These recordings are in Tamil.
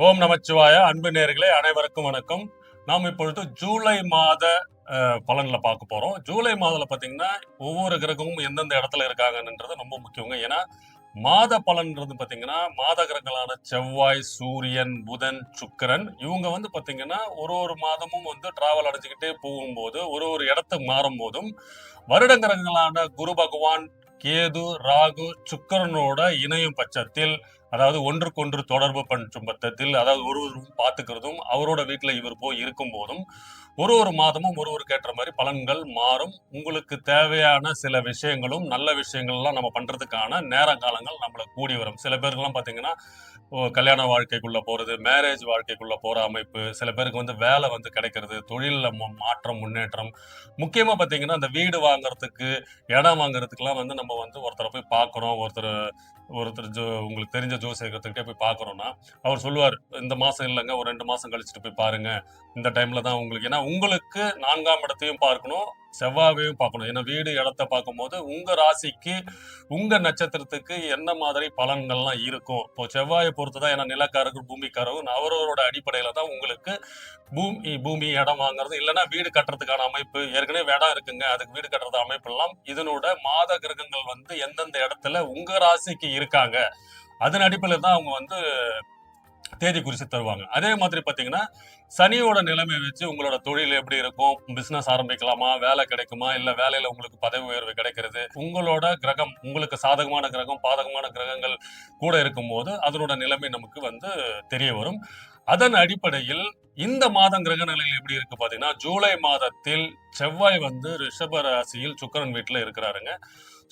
ஓம் நமச்சிவாய. அன்பு நேயர்களே அனைவருக்கும் வணக்கம். நாம் இப்பொழுது ஜூலை மாத பலன்ல பார்க்க போறோம். ஜூலை மாதத்துல பாத்தீங்கன்னா ஒவ்வொரு கிரகமும் எந்தெந்த இடத்துல இருக்காங்கன்றது ரொம்ப முக்கியங்க. ஏன்னா மாத பலன்றது பாத்தீங்கன்னா மாத கிரகங்களான செவ்வாய், சூரியன், புதன், சுக்கிரன் இவங்க பாத்தீங்கன்னா ஒரு ஒரு மாதமும் டிராவல் அடைஞ்சுக்கிட்டே போகும்போது ஒரு ஒரு இடத்துக்கு மாறும் போதும் வருட கிரகங்களான குரு பகவான், கேது, ராகு, சுக்கிரனோட இணையும் பட்சத்தில், அதாவது ஒன்றுக்கொன்று தொடர்பு பற்றும் பட்சத்தில், அதாவது ஒருவரும் பார்த்துக்கிறதும் அவரோட வீட்டுல இவர் போய் இருக்கும் போதும் ஒரு ஒரு மாதமும் ஒருவருக்கு ஏற்ற மாதிரி பலன்கள் மாறும். உங்களுக்கு தேவையான சில விஷயங்களும் நல்ல விஷயங்கள்லாம் நம்ம பண்றதுக்கான நேர காலங்கள் நம்மள கூடி வரும். சில பேருக்குலாம் பாத்தீங்கன்னா கல்யாண வாழ்க்கைக்குள்ள போறது, மேரேஜ் வாழ்க்கைக்குள்ள போற அமைப்பு, சில பேருக்கு வேலை கிடைக்கிறது, தொழில்ல மாற்றம், முன்னேற்றம். முக்கியமா பாத்தீங்கன்னா இந்த வீடு வாங்குறதுக்கு, இடம் வாங்குறதுக்குலாம் நம்ம ஒருத்தரை போய் பார்க்குறோம். ஒருத்தர் ஒருத்தர் உங்களுக்கு தெரிஞ்ச ஜோசியர்கிட்ட போய் பார்க்குறோம்னா, அவர் சொல்லுவார், இந்த மாசம் இல்லைங்க, ஒரு 2 மாசம் கழிச்சுட்டு போய் பாருங்க. இந்த டைம்ல தான் உங்களுக்கு, ஏன்னா உங்களுக்கு 4ஆம் இடத்தையும் பார்க்கணும், செவ்வாயையும் பார்க்கணும். ஏன்னா வீடு இடத்தை பார்க்கும்போது உங்க ராசிக்கு, உங்க நட்சத்திரத்துக்கு என்ன மாதிரி பலன்கள்லாம் இருக்கும். இப்போ செவ்வாயை பொறுத்துதான், ஏன்னா நிலக்காரர்கள், பூமிக்காரர்கள் அவரவரோட அடிப்படையில தான் உங்களுக்கு பூமி இடம் வாங்குறது, இல்லைன்னா வீடு கட்டுறதுக்கான அமைப்பு. ஏற்கனவே இடம் இருக்குங்க, அதுக்கு வீடு கட்டுறது அமைப்பு எல்லாம் இதனோட மாத கிரகங்கள் எந்தெந்த இடத்துல உங்க ராசிக்கு இருக்காங்க, அதன் அடிப்படையில் தான் அவங்க தேதி குறிச்சு தருவாங்க. அதே மாதிரி பாத்தீங்கன்னா சனியோட நிலைமை வச்சு உங்களோட தொழில் எப்படி இருக்கும், பிசினஸ் ஆரம்பிக்கலாமா, வேலை கிடைக்குமா, இல்ல வேலையில உங்களுக்கு பதவி உயர்வு கிடைக்கிறது, உங்களோட கிரகம், உங்களுக்கு சாதகமான கிரகம், பாதகமான கிரகங்கள் கூட இருக்கும் போது அதனோட நிலைமை நமக்கு தெரிய வரும். அதன் அடிப்படையில் இந்த மாதம் கிரக நிலைகள் எப்படி இருக்கு பாத்தீங்கன்னா, ஜூலை மாதத்தில் செவ்வாய் ரிஷப ராசியில் சுக்கிரன் வீட்டுல இருக்கிறாருங்க.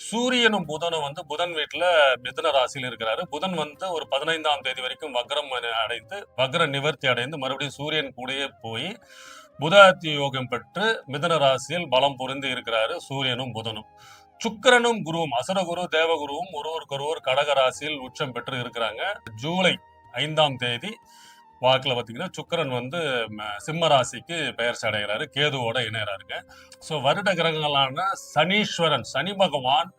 சூரியனும் புதனும் புதன் வீட்டுல மிதுன ராசியில் இருக்கிறாரு. புதன் ஒரு 15ஆம் தேதி வரைக்கும் வக்ரம் அடைந்து, வக்ர நிவர்த்தி அடைந்து மறுபடியும் சூரியன் கூடயே போய் புதாத்தி யோகம் பெற்று மிதுன ராசியில் பலம் பொருந்தி இருக்கிறாரு சூரியனும் புதனும். சுக்கிரனும் குருவும், அசுரகுரு தேவகுருவும் ஒருவருக்கொருவர் கடக ராசியில் உச்சம் பெற்று இருக்கிறாங்க. ஜூலை 5ஆம் தேதி வாக்குல பாத்தீங்கன்னா சுக்கிரன் சிம்ம ராசிக்கு பெயர்ச்சி அடைகிறாரு, கேதுவோட இணையறாருங்க. சோ வருட கிரகங்களான சனீஸ்வரன், சனி பகவான்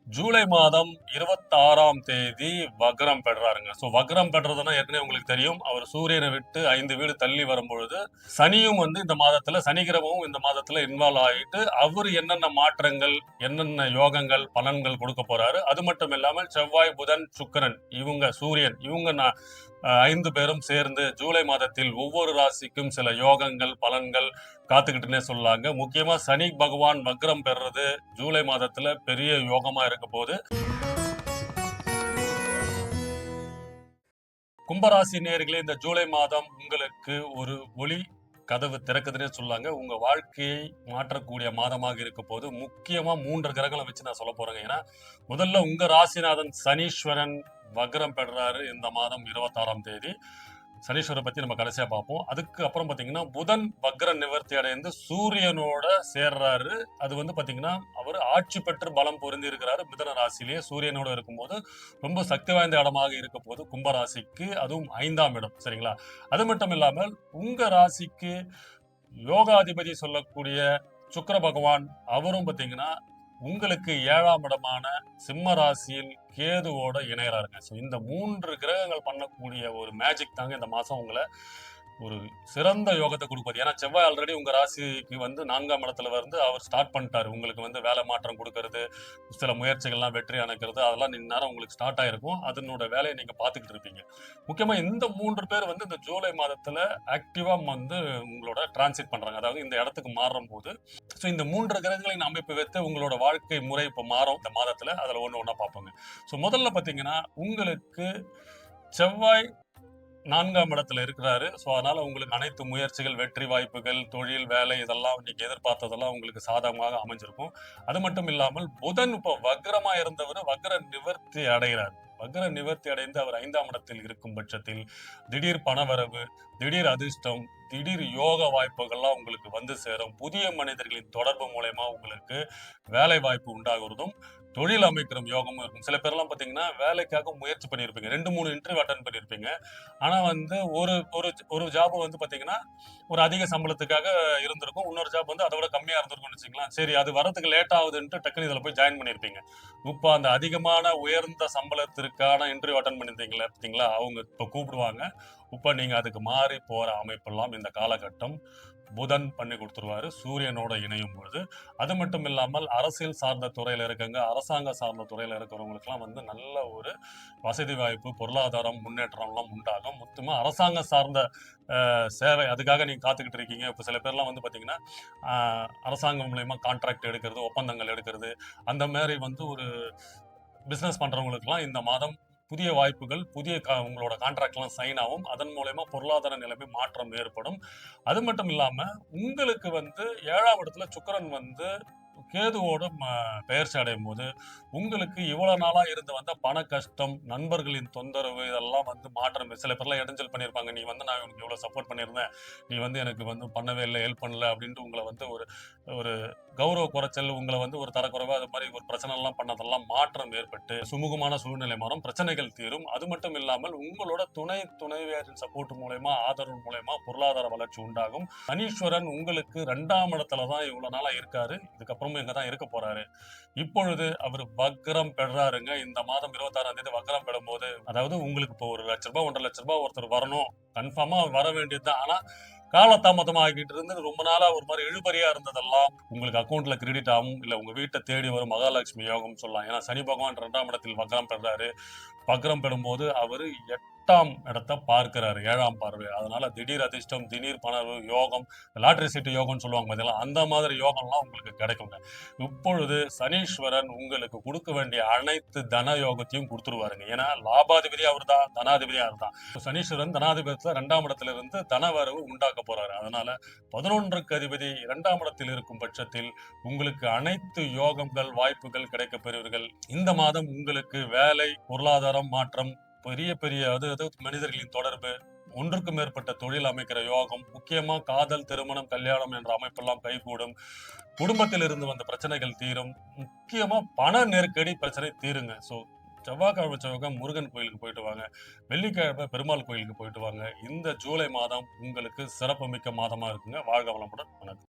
ஜூலை மாதம் 26ஆம் தேதி வக்ரம் பெறாருங்க. சோ வக்ரம் பெறதுன்னா ஏற்கனவே உங்களுக்கு தெரியும், அவர் சூரியனை விட்டு 5 வீடு தள்ளி வரும்பொழுது சனியும் இந்த மாதத்துல, சனி கிரகமும் இந்த மாதத்துல இன்வால்வ் ஆகிட்டு அவர் என்னென்ன மாற்றங்கள், என்னென்ன யோகங்கள், பலன்கள் கொடுக்க போறாரு. அது மட்டும் இல்லாமல் செவ்வாய், புதன், சுக்கிரன், இவங்க சூரியன், இவங்க 5 பேரும் சேர்ந்து ஜூலை மாதத்தில் ஒவ்வொரு ராசிக்கும் சில யோகங்கள், பலன்கள் காத்துக்கிட்டுனே சொல்லாங்க. முக்கியமா சனி பகவான் வக்ரம் பெறது ஜூலை மாதத்துல பெரிய யோகமா இருக்க போது. கும்பராசி நேயர்களே, இந்த ஜூலை மாதம் உங்களுக்கு ஒரு ஒளி கதவு திறக்குதுன்னே சொல்லாங்க. உங்க வாழ்க்கையை மாற்றக்கூடிய மாதமாக இருக்க போது. முக்கியமா 3 கிரகங்களை வச்சு நான் சொல்ல போறேங்க. ஏன்னா முதல்ல உங்க ராசிநாதன் சனீஸ்வரன் வக்ரம் பெறாரு இந்த மாதம் 26ஆம் தேதி. சனீஸ்வரை பத்தி நம்ம கடைசியா பார்ப்போம். அதுக்கு அப்புறம் பாத்தீங்கன்னா புதன் வக்ர நிவர்த்தி அடைந்து சூரியனோட சேர்றாரு. அது பாத்தீங்கன்னா அவர் ஆட்சி பெற்று பலம் பொருந்தி இருக்கிறாரு மிதுன ராசியிலேயே சூரியனோட இருக்கும்போது. ரொம்ப சக்தி வாய்ந்த இடமாக இருக்க போது கும்பராசிக்கு, அதுவும் 5ஆம் இடம். சரிங்களா? அது மட்டும் இல்லாமல் உங்க ராசிக்கு யோகாதிபதி சொல்லக்கூடிய சுக்கிர பகவான், அவரும் பாத்தீங்கன்னா உங்களுக்கு 7ஆம் இடமான சிம்ம ராசியில் கேதுவோட இணையறாருங்க. சோ இந்த 3 கிரகங்கள் பண்ணக்கூடிய ஒரு மேஜிக் தாங்க இந்த மாசம் உங்களை ஒரு சிறந்த யோகத்தை கொடுப்பது. ஏன்னா செவ்வாய் ஆல்ரெடி உங்க ராசிக்கு 4ஆம் இடத்துல அவர் ஸ்டார்ட் பண்ணிட்டாரு. உங்களுக்கு வேலை மாற்றம் கொடுக்கறது, சில முயற்சிகள்லாம் வெற்றி அணைக்கிறது, அதெல்லாம் இந்நேரம் உங்களுக்கு ஸ்டார்ட் ஆயிருக்கும். அதனோட வேலையை நீங்க பார்த்துக்கிட்டு இருப்பீங்க. முக்கியமா இந்த 3 பேர் இந்த ஜூலை மாதத்துல ஆக்டிவா உங்களோட டிரான்சிட் பண்றாங்க. அதாவது இந்த இடத்துக்கு மாறும் போது, சோ இந்த 3 கிரகங்களின் அமைப்பு வைத்து உங்களோட வாழ்க்கை முறை இப்ப மாறும் இந்த மாதத்துல. அதுல ஒண்ணா பார்ப்போங்க. சோ முதல்ல பாத்தீங்கன்னா உங்களுக்கு செவ்வாய் 4ஆம் இடத்துல இருக்கிறாரு. சோ அதனால உங்களுக்கு அனைத்து முயற்சிகள், வெற்றி வாய்ப்புகள், தொழில், வேலை இதெல்லாம் நீங்க எதிர்பார்த்ததெல்லாம் உங்களுக்கு சாதகமாக அமைஞ்சிருக்கும். அது மட்டும் இல்லாமல் புதன் இப்போ வக்ரமா இருந்தவர் வக்ர நிவர்த்தி அடைகிறார். வக்ர நிவர்த்தி அடைந்து அவர் 5ஆம் இடத்தில் இருக்கும் பட்சத்தில் திடீர் பணவரவு, திடீர் அதிர்ஷ்டம், திடீர் யோக வாய்ப்புகள்லாம் உங்களுக்கு சேரும். புதிய மனிதர்களின் தொடர்பு மூலயமா உங்களுக்கு வேலை வாய்ப்பு உண்டாகிறதும், தொழில் அமைக்கிற யோகமும் இருக்கும். சில பேர்லாம் பார்த்தீங்கன்னா, வேலைக்காக முயற்சி பண்ணியிருப்பீங்க. 2, 3 இன்டர்வியூ அட்டெண்ட் பண்ணியிருப்பீங்க. ஆனா வந்து ஒரு ஒரு ஒரு ஜாப் வந்து பார்த்தீங்கன்னா, ஒரு அதிக சம்பளத்துக்காக இருந்திருக்கும். இன்னொரு ஜாப் வந்து அத விட கம்மியா இருந்திருக்கும்னு வச்சுக்கங்களேன். சரி அது வரதுக்கு லேட் ஆகுதுன்ட்டு டக்குனு இதில போய் ஜாயின் பண்ணியிருப்பீங்க. இப்ப அந்த அதிகமான உயர்ந்த சம்பளத்திற்கான இன்டர்வியூ அட்டெண்ட் பண்ணியிருந்தீங்கல்ல பார்த்தீங்களா? அவங்க இப்ப கூப்பிடுவாங்க. இப்ப நீங்க அதுக்கு மாறி போற அமைப்பெல்லாம் இந்த காலகட்டம் புதன் பண்ணி குடுத்துருவாரு. சூரியனோட இணையும் பொழுது. அது மட்டும் இல்லாமல் அரசியல் சார்ந்த துறையில இருக்கங்க, அரசாங்க சார்ந்த துறையில இருக்கிறவங்களுக்கெல்லாம் வந்து நல்ல ஒரு வசதி வாய்ப்பு, பொருளாதாரம் முன்னேற்றம்லாம் உண்டாகும். மொத்தமா அரசாங்கம் சார்ந்த சேவை அதுக்காக நீங்க காத்துக்கிட்டு இருக்கீங்க. இப்ப சில பேர்லாம் வந்து பார்த்தீங்கன்னா, அ அரசாங்கம் மூலியமா கான்ட்ராக்ட் எடுக்கிறது, ஒப்பந்தங்கள் எடுக்கிறது, அந்த மாரி வந்து ஒரு பிசினஸ் பண்றவங்களுக்கெல்லாம் இந்த மாதம் புதிய வாய்ப்புகள், புதிய உங்களோட கான்ட்ராக்ட்லாம் சைன் ஆகும். அதன் மூலியமா பொருளாதார நிலைமை மாற்றம் ஏற்படும். அது மட்டும் இல்லாம, உங்களுக்கு வந்து 7ஆம் இடத்துல சுக்கிரன் வந்து கேதுவோட பெயர்ச்சி அடையும்போது, உங்களுக்கு இவ்வளோ நாளா இருந்து வந்த பண கஷ்டம், நண்பர்களின் தொந்தரவு இதெல்லாம் வந்து மாற்றம் சில பேர்லாம் இடைஞ்சல் பண்ணியிருப்பாங்க. "நீ வந்து நான் உனக்கு இவ்வளோ சப்போர்ட் பண்ணியிருந்தேன். நீ வந்து எனக்கு வந்து பண்ணவே இல்ல, ஹெல்ப் பண்ணல." அப்படின்ட்டு உங்கள வந்து ஒரு ஒரு கௌரவ குறைச்சல், உங்கள வந்து ஒரு தரக்குறைவா அது மாரி ஒரு பிரச்சனைலாம் பண்ணதெல்லாம் மாற்றம் ஏற்பட்டு, சுமூகமான சூழ்நிலை மாறும். பிரச்சனைகள் தீரும். அது மட்டும் இல்லாமல் உங்களோட துணைவியாரின் சப்போர்ட் மூலியமா, ஆதரவு மூலியமா பொருளாதார வளர்ச்சி உண்டாகும். சனீஸ்வரன் உங்களுக்கு 2ஆம் இடத்துல தான் இவ்வளோ நாளா இருக்காரு. இதுக்கப்புறமும் இங்க தான் இருக்க போறாரு. இப்பொழுது அவரு வக்ரம் பெறாருங்க. இந்த மாதம் 26ஆம் தேதி வக்ரம் பெறும்போது, அதாவது உங்களுக்கு இப்போ ரூ. 1,00,000 ரூ. 1,50,000 ஒருத்தர் வரணும். கன்ஃபார்மா வர வேண்டியது தான். ஆனா, காலதாமதம் ஆகிட்டு இருந்தது ரொம்ப நாளா ஒரு மாரி இழுபறியா இருந்ததெல்லாம் உங்களுக்கு அக்கவுண்ட்ல கிரெடிட் ஆகும். இல்ல உங்க வீட்ட தேடி வரும் மகாலட்சுமி யோகம்னு சொல்லலாம். ஏன்னா சனி பகவான் 2ஆம் இடத்தில் வக்ரம் பெறாரு. வக்ரம் பெறும்போது அவரு 8ஆம் இடத்த பார்க்கிறாரு. 7ஆம் பார்வை. அதனால திடீர் அதிர்ஷ்டம், திடீர் பண யோகம், லாட்டரி சீட்டு யோகம்னு சொல்லுவாங்க பார்த்தீங்களா? அந்த மாதிரி யோகம்லாம் உங்களுக்கு கிடைக்குங்க. இப்பொழுது சனீஸ்வரன் உங்களுக்கு குடுக்க வேண்டிய அனைத்து தன யோகத்தையும் குடுத்துருவாருங்க. ஏன்னா லாபாதிபதி அவர்தான், தனாதிபதி அவர்தான். சனீஸ்வரன் தனாதிபதியத்துல 2ஆம் இடத்துல இருந்து தனவரவு உண்டாக்க போறாரு. அதனால 11க்கு அதிபதி 2ஆம் இடத்தில் இருக்கும் பட்சத்தில் உங்களுக்கு அனைத்து யோகங்கள், வாய்ப்புகள் கிடைக்கப் பெறுவீர்கள். இந்த மாதம் உங்களுக்கு வேலை, பொருளாதாரம் மாற்றம், பெரிய பெரிய அது மனிதர்களின் தொடர்பு, ஒன்றுக்கு மேற்பட்ட தொழில் அமைக்கிற யோகம், முக்கியமா காதல், திருமணம், கல்யாணம் என்ற அமைப்பெல்லாம் கைகூடும். குடும்பத்தில் இருந்து வந்த பிரச்சனைகள் தீரும். முக்கியமா பண நெருக்கடி பிரச்சனை தீருங்க. செவ்வாய்க்கிழமை செவ்வாய்க்கிழமை முருகன் கோயிலுக்கு போயிட்டு வாங்க. வெள்ளிக்கிழமை பெருமாள் கோயிலுக்கு போயிட்டு வாங்க. இந்த ஜூலை மாதம் உங்களுக்கு சிறப்புமிக்க மாதமா இருக்குங்க. வாழ்க வளமுடன். வணக்கம்.